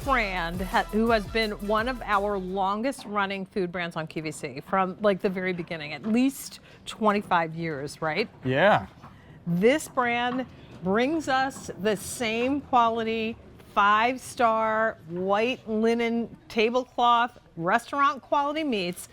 brand who has been one of our longest running food brands on QVC from like the very beginning, at least 25 years, right? Yeah. This brand brings us the same quality, 5-star white linen tablecloth restaurant quality meats,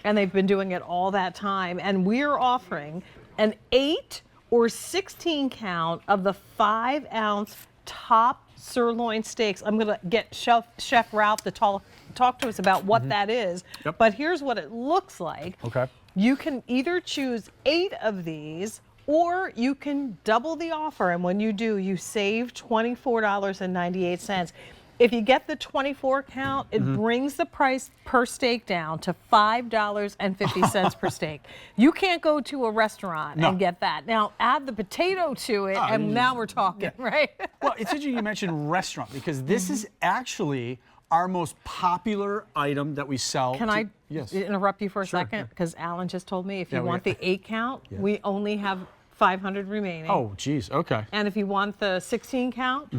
and they've been doing it all that time. And we're offering an 8 or 16 count of the 5-ounce top sirloin steaks. I'm gonna get Chef Ralph to talk to us about what that is. Yep. But here's what it looks like. Okay. You can either choose 8 of these, or you can double the offer, and when you do, you save $24.98. If you get the 24 count, it brings the price per steak down to $5.50 per steak. You can't go to a restaurant and get that. Now, add the potato to it, and now we're talking, right? Well, it's interesting you mentioned restaurant, because this is actually our most popular item that we sell. Can I Yes. interrupt you for a Sure. second? Because Alan just told me if you Yeah, want the 8 count, we only have 500 remaining. Oh, geez. Okay. And if you want the 16 count,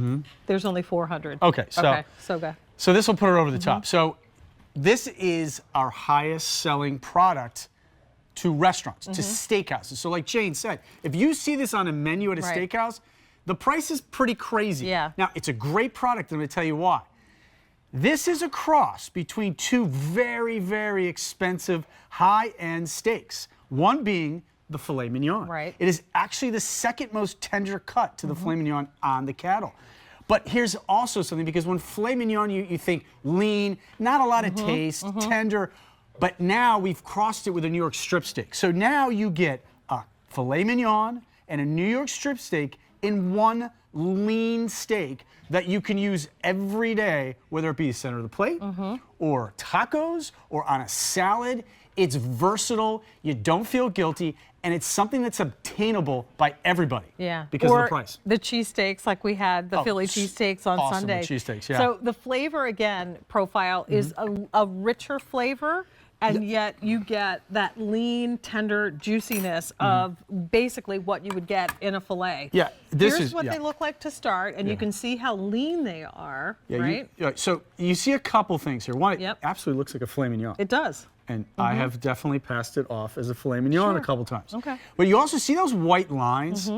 there's only 400. Okay. So go. So this will put it over the top. So this is our highest selling product to restaurants, to steakhouses. So like Jane said, if you see this on a menu at a steakhouse, the price is pretty crazy. Yeah. Now, it's a great product, and I'm going to tell you why. This is a cross between two very, very expensive high-end steaks. One being the filet mignon. Right. It is actually the second most tender cut to the filet mignon on the cattle. But here's also something, because when filet mignon, you think lean, not a lot of taste, tender, but now we've crossed it with a New York strip steak. So now you get a filet mignon and a New York strip steak in one lean steak that you can use every day, whether it be the center of the plate or tacos or on a salad. It's versatile, you don't feel guilty, and it's something that's obtainable by everybody. Yeah. Because of the price. The cheesesteaks, like we had the Philly cheesesteaks on awesome Sunday. Cheesesteaks, yeah. So the flavor, again, profile is a richer flavor, and yet you get that lean, tender juiciness of basically what you would get in a filet. Yeah, Here's what they look like to start, and you can see how lean they are, right? So you see a couple things here. One, it Yep. absolutely looks like a filet mignon. It does. And I have definitely passed it off as a filet mignon a couple times. Okay. But you also see those white lines?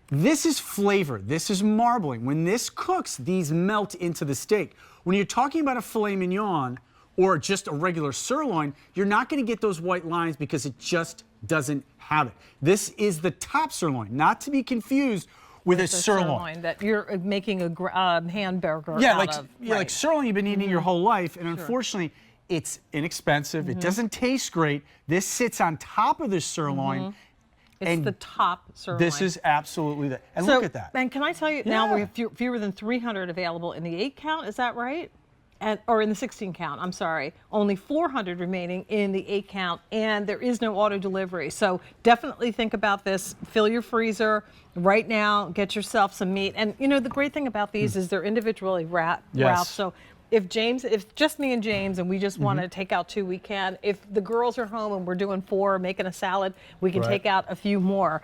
This is flavor. This is marbling. When this cooks, these melt into the steak. When you're talking about a filet mignon or just a regular sirloin, you're not going to get those white lines because it just doesn't have it. This is the top sirloin, not to be confused with a sirloin. That you're making a hamburger Yeah, out of. like sirloin you've been eating your whole life, and unfortunately, it's inexpensive. It doesn't taste great. This sits on top of the sirloin. It's the top sirloin. This is absolutely that. And So, look at that. And can I tell you, now we have fewer than 300 available in the 8 count, is that right? Or in the 16 count, I'm sorry. Only 400 remaining in the 8 count, and there is no auto delivery. So definitely think about this. Fill your freezer right now, get yourself some meat. And you know, the great thing about these is they're individually wrapped, Ralph. So if just me and James and we just want to take out 2, we can. If the girls are home and we're doing 4, making a salad, we can take out a few more.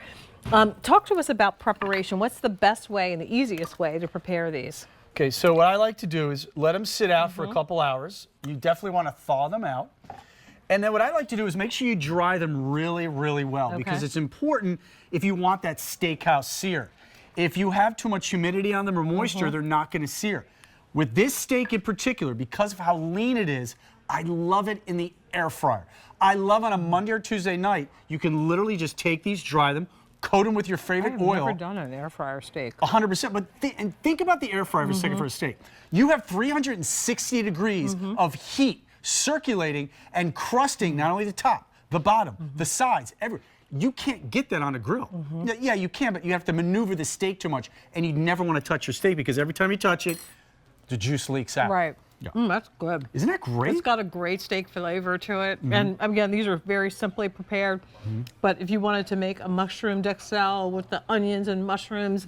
Talk to us about preparation. What's the best way and the easiest way to prepare these? Okay, so what I like to do is let them sit out for a couple hours. You definitely want to thaw them out. And then what I like to do is make sure you dry them really, really well, because it's important if you want that steakhouse sear. If you have too much humidity on them or moisture, they're not going to sear. With this steak in particular, because of how lean it is, I love it in the air fryer. I love on a Monday or Tuesday night, you can literally just take these, dry them, coat them with your favorite oil. I've never done an air fryer steak. 100%. But think about the air fryer for a second for a steak. You have 360 degrees of heat circulating and crusting not only the top, the bottom, the sides, you can't get that on a grill. Yeah, you can, but you have to maneuver the steak too much, and you never want to touch your steak because every time you touch it, the juice leaks out. Right. Yeah. That's good. Isn't that great? It's got a great steak flavor to it. And again, these are very simply prepared. But if you wanted to make a mushroom dexel with the onions and mushrooms,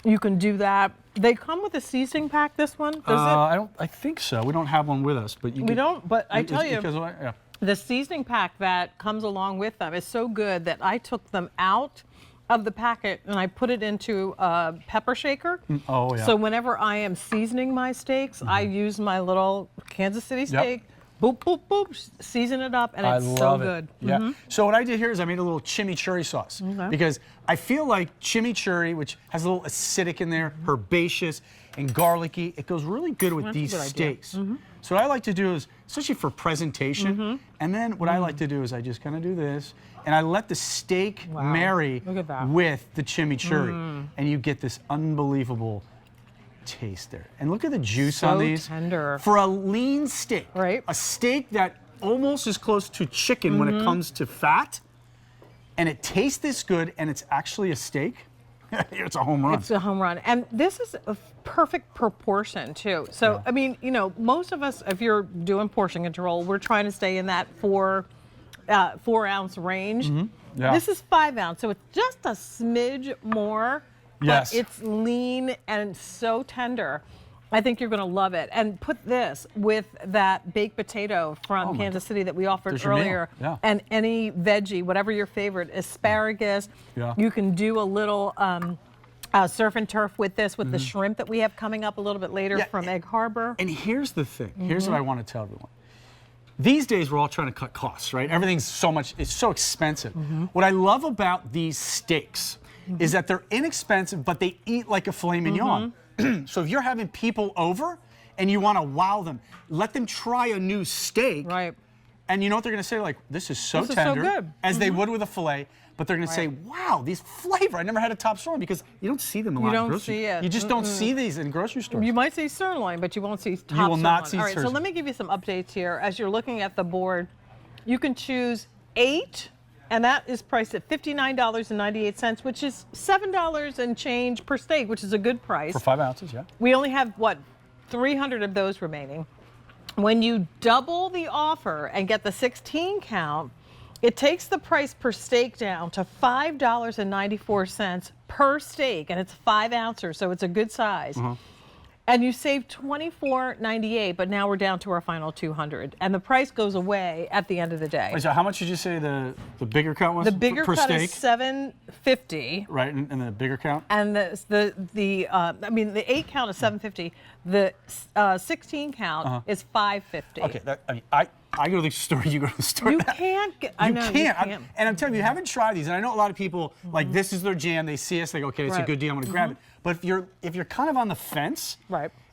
you can do that. They come with a seasoning pack, this one? Does it? I think so. We don't have one with us, but we don't, but I tell you, because the seasoning pack that comes along with them is so good that I took them out of the packet and I put it into a pepper shaker. Oh, yeah. So whenever I am seasoning my steaks, I use my little Kansas City steak. Boop, boop, boop, season it up, and it's so good. Yeah. So what I did here is I made a little chimichurri sauce because I feel like chimichurri, which has a little acidic in there, herbaceous and garlicky, it goes really good with these steaks. So what I like to do is, especially for presentation, and then what I like to do is I just kind of do this, and I let the steak marry with the chimichurri, and you get this unbelievable taste there. And look at the juice on these. Tender. For a lean steak, right? A steak that almost is close to chicken when it comes to fat, and it tastes this good, and it's actually a steak. It's a home run. It's a home run. And this is a perfect proportion too. So, I mean, you know, most of us, if you're doing portion control, we're trying to stay in that 4 ounce range. This is 5 ounce, so it's just a smidge more. But it's lean and so tender. I think you're going to love it. And put this with that baked potato from Kansas City that we offered earlier, and any veggie, whatever your favorite, asparagus. You can do a little surf and turf with this, with the shrimp that we have coming up a little bit later from Egg Harbor. And here's the thing. Here's what I want to tell everyone. These days, we're all trying to cut costs, right? Everything's it's so expensive. What I love about these steaks is that they're inexpensive, but they eat like a filet mignon. So if you're having people over and you want to wow them, let them try a new steak. Right. And you know what they're going to say? Like, this is so tender, good. as they would with a filet. But they're going to say, wow, these flavor. I never had a top sirloin, because you don't see them a lot in grocery. You don't see it. You just don't see these in grocery stores. You might see sirloin, but you won't see top You will not see sirloin. All right, sirloin. so let me give you some updates here. As you're looking at the board, you can choose 8, and that is priced at $59.98, which is $7 and change per steak, which is a good price. For 5 ounces, We only have, what, 300 of those remaining. When you double the offer and get the 16 count, it takes the price per steak down to $5.94 per steak, and it's 5 ounces, so it's a good size. And you save $24.98, but now we're down to our final 200, and the price goes away at the end of the day. Wait, so how much did you say the bigger count was? The bigger per count steak? is $7.50. Right, and the bigger count? And the 8 count is $7.50. The 16 count is $5.50. Okay, I go to the store, you go to the store. You can't get. I know you can't. And I'm telling you, you haven't tried these, and I know a lot of people like this is their jam. They see us, they go, okay, it's a good deal. I'm going to grab it. But if you're kind of on the fence,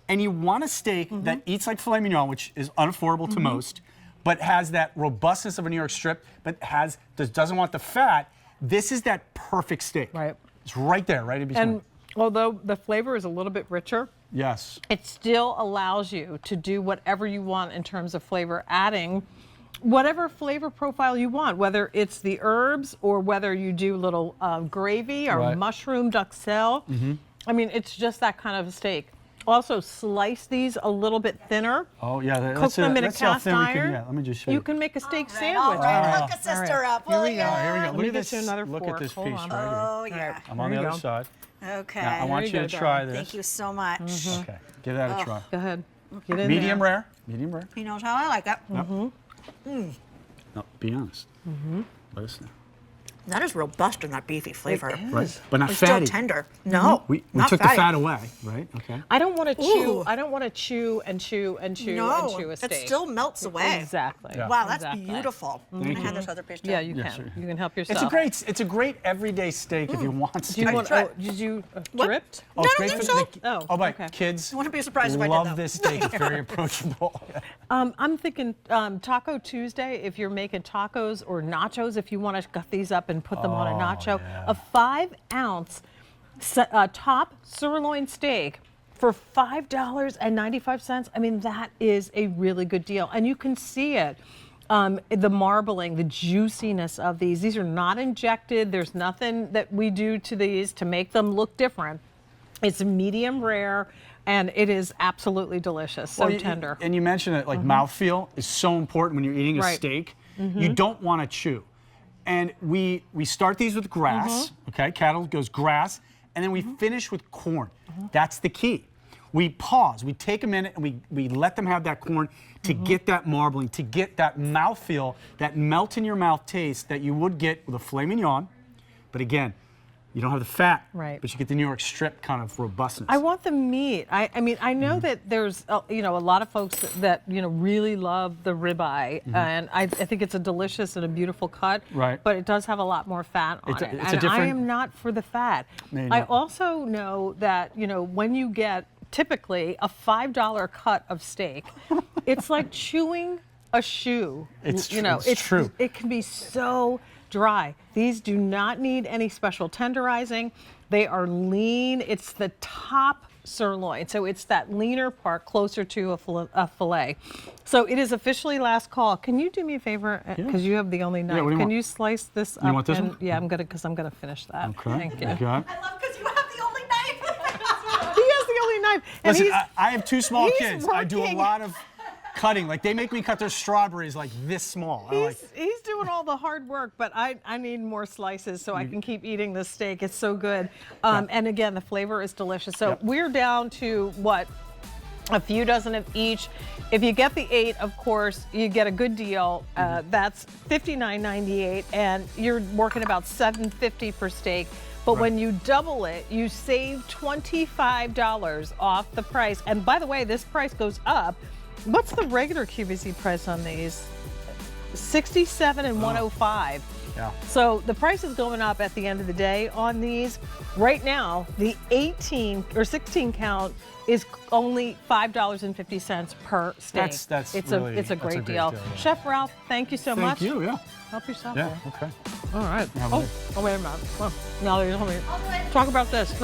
and you want a steak that eats like filet mignon, which is unaffordable to most, but has that robustness of a New York strip, but doesn't want the fat, this is that perfect steak. Right. It's right there, right in between. And although the flavor is a little bit richer, yes, it still allows you to do whatever you want in terms of flavor, adding whatever flavor profile you want, whether it's the herbs or whether you do little gravy or mushroom duxelle. I mean, it's just that kind of a steak. Also, slice these a little bit thinner. Oh, yeah. Cook them in a cast iron. Let me just show you. You can make a steak sandwich. All right, hook a sister up. Here we go. Here we go. Look at this. this. Another Look fork. at this Hold piece on. right here. Oh, yeah. I'm on the other side. Okay. Now, I want you to try this. Thank you so much. Okay, give that a try. Go ahead. Get in Medium there. rare. Medium rare. He knows how I like it. No, be honest. Let us know. That is robust in that beefy flavor. Right, but not It's fatty. still tender. No, We not took fatty. the fat away, right? Okay. I don't want to chew. Ooh. I don't want to chew and chew and chew and chew No, a it steak. still melts away. Exactly. Yeah. Wow, that's Exactly. beautiful. Thank Can I you. have this other piece too? Yeah, you Yeah, can. sure. You can help yourself. It's a great everyday steak if you want Do you steak. want? try. Did you What? dripped? Oh, it's No, I great don't for think the so. Oh, but okay. kids I wouldn't be surprised if I did, love though. this steak. It's very approachable. I'm thinking Taco Tuesday. If you're making tacos or nachos, if you want to cut these up and put them on a nacho, yeah. a 5-ounce top sirloin steak for $5.95. I mean, that is a really good deal, and you can see it. The marbling, the juiciness of these. These are not injected. There's nothing that we do to these to make them look different. It's medium rare, and it is absolutely delicious. So tender. And you mentioned that mouthfeel is so important when you're eating a Right. steak. You don't want to chew. And we start these with grass, okay? Cattle goes grass, and then we finish with corn. That's the key. We pause, we take a minute, and we let them have that corn to get that marbling, to get that mouthfeel, that melt in your mouth taste that you would get with a filet mignon. But again, You don't have the fat, Right. but you get the New York strip kind of robustness. I want the meat. I mean, I know that there's, a lot of folks that, really love the ribeye, and I think it's a delicious and a beautiful cut. Right. But it does have a lot more fat on It's a it, and I different- am not for the fat. No, you're I not. also know that, when you get typically a $5 cut of steak, it's like chewing a shoe. It's true. It's true. It can be so dry. These do not need any special tenderizing. They are lean. It's the top sirloin, so it's that leaner part closer to a fillet. So it is officially last call. Can you do me a favor? Because you have the only knife. what do you Can want? you slice this up? You want this and, one? Yeah, I'm gonna finish that. Okay. Thank you. You got it? I love because you have the only knife. He has the only knife. And Listen, he's- I have 2 small he's kids. I do a working. lot of cutting. Like, they make me cut their strawberries like this small. I like, He's doing all the hard work, but I need more slices so I can keep eating this steak. It's so good. And again, the flavor is delicious. So Yep. we're down to what? A few dozen of each. If you get the 8, of course, you get a good deal. That's $59.98, and you're working about $7.50 per steak. But when you double it, you save $25 off the price. And by the way, this price goes up. What's the regular QVC price on these? $67 and $105. yeah. So the price is going up at the end of the day on these. Right now, the 18 or 16 count is only $5.50 per steak. That's it's really- it's a that's great deal. yeah. Chef Ralph, thank you so much. Thank you, yeah. Help yourself. Yeah, there. okay. All right. Have a Oh, good- wait a minute. Oh, now you told me. Talk about this. Thanks.